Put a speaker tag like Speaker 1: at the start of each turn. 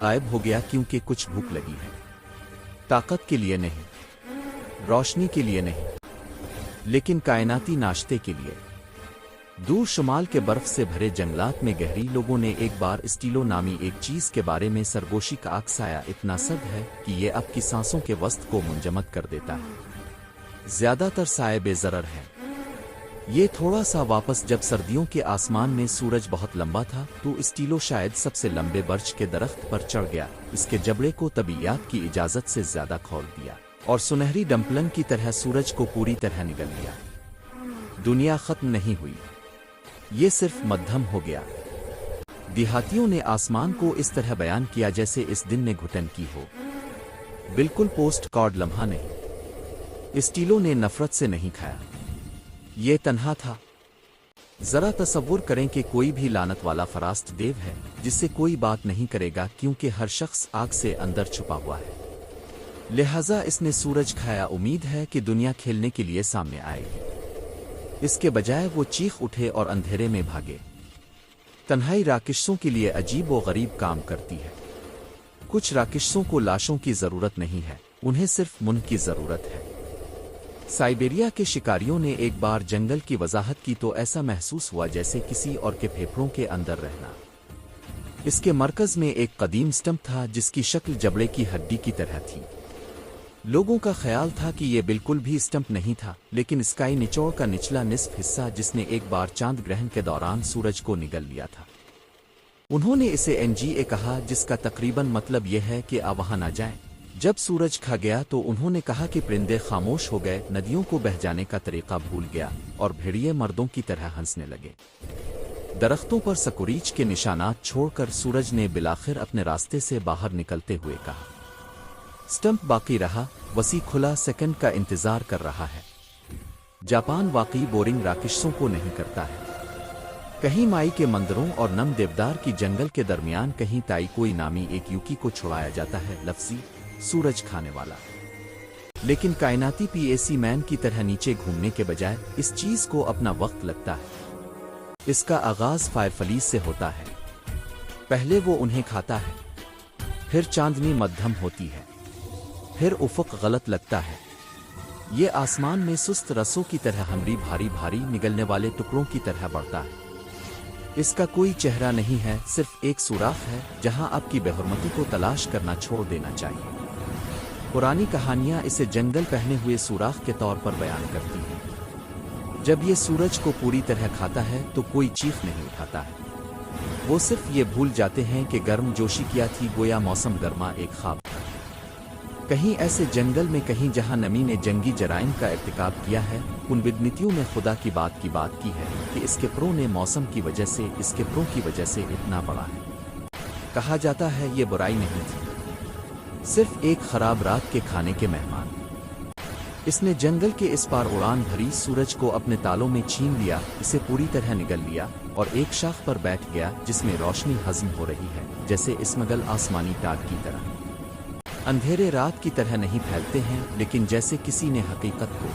Speaker 1: गायब हो गया क्योंकि कुछ भूख लगी है। ताकत के लिए नहीं, रोशनी के लिए नहीं, लेकिन कायनाती नाश्ते के लिए। दूर शुमाल के बर्फ से भरे जंगलात में गहरी लोगों ने एक बार स्टीलो नामी एक चीज के बारे में सरगोशी का आकसाया इतना सर्द है कि ये आपकी सांसों के वस्त को मुंजमद कर देता है। ज्यादातर साए बेज़रर हैं। ये थोड़ा सा वापस जब सर्दियों के आसमान में सूरज बहुत लंबा था तो स्टीलो शायद सबसे लंबे बर्च के दरख्त पर चढ़ गया, इसके जबड़े को तबीयत की इजाजत से ज्यादा खोल दिया और सुनहरी डंपलन की तरह सूरज को पूरी तरह निगल लिया। दुनिया खत्म नहीं हुई, ये सिर्फ मध्यम हो गया। देहातियों ने आसमान को इस तरह बयान किया जैसे इस दिन ने घुटन की हो, बिल्कुल पोस्ट कार्ड लम्हा नहीं। स्टीलो ने नफरत से नहीं खाया, ये तन्हा था। जरा तसव्वुर करें कि कोई भी लानत वाला फरास्त देव है जिससे कोई बात नहीं करेगा क्योंकि हर शख्स आग से अंदर छुपा हुआ है। लिहाजा इसने सूरज खाया, उम्मीद है कि दुनिया खेलने के लिए सामने आएगी। इसके बजाय वो चीख उठे और अंधेरे में भागे। तन्हाई राकिशों के लिए अजीब व गरीब काम करती है। कुछ राकिशों को लाशों की जरूरत नहीं है, उन्हें सिर्फ मुन की जरूरत है। साइबेरिया के शिकारियों ने एक बार जंगल की वजाहत की तो ऐसा महसूस हुआ जैसे किसी और के फेफड़ों के अंदर रहना। इसके मरकज में एक कदीम स्टंप था जिसकी शक्ल जबड़े की हड्डी की तरह थी। लोगों का ख्याल था कि यह बिल्कुल भी स्टंप नहीं था, लेकिन स्काई निचोड़ का निचला निस्फ हिस्सा जिसने एक बार चांद ग्रहण के दौरान सूरज को निगल लिया था। उन्होंने इसे एनजीए कहा, जिसका तकरीबन मतलब यह है कि आप वहां ना जाएं। जब सूरज खा गया तो उन्होंने कहा कि परिंदे खामोश हो गए, नदियों को बह जाने का तरीका भूल गया और भेड़िए मर्दों की तरह हंसने लगे। दरख्तों पर सकुरीच के निशानात छोड़कर सूरज ने बिलाखिर अपने रास्ते से बाहर निकलते हुए कहा। स्टंप बाकी रहा, वसी खुला सेकंड का इंतजार कर रहा है। जापान वाकई बोरिंग राकिशों को नहीं करता है। कहीं माई के मंदिरों और नम देवदार की जंगल के दरमियान कहीं ताई कोई नामी एक युकी को छुड़ाया जाता है, लफ्जी सूरज खाने वाला। लेकिन कायनाती पीएसी मैन की तरह नीचे घूमने के बजाय इस चीज को अपना वक्त लगता है। इसका आगाज फायरफलीज से होता है। पहले वो उन्हें खाता है, फिर चांदनी मध्यम होती है, फिर उफक गलत लगता है। ये आसमान में सुस्त रसों की तरह हमरी भारी भारी निगलने वाले टुकड़ों की तरह बढ़ता है। इसका कोई चेहरा नहीं है, सिर्फ एक सुराख है जहां आपकी बेहुरमती को तलाश करना छोड़ देना चाहिए। पुरानी कहानियां इसे जंगल पहने हुए सुराख के तौर पर बयान करती हैं। जब ये सूरज को पूरी तरह खाता है तो कोई चीख नहीं उठाता है। वो सिर्फ ये भूल जाते हैं कि गर्म जोशी क्या थी, गोया मौसम गर्मा एक ख्वाब था। कहीं ऐसे जंगल में, कहीं जहां नमी ने जंगी जराइम का इर्तिकाब किया है, उन विदनीतियों ने खुदा की बात की है कि इसके प्रो ने मौसम की वजह से, इसके प्रो की वजह से इतना बड़ा है। कहा जाता है ये बुराई नहीं थी, सिर्फ एक खराब रात के खाने के मेहमान। इसने जंगल के इस पार उड़ान भरी, सूरज को अपने तालों में छीन लिया, इसे पूरी तरह निगल लिया और एक शाख पर बैठ गया जिसमें रोशनी हजम हो रही है, जैसे इस्मगल आसमानी टाट की तरह। अंधेरे रात की तरह नहीं फैलते हैं, लेकिन जैसे किसी ने हकीकत को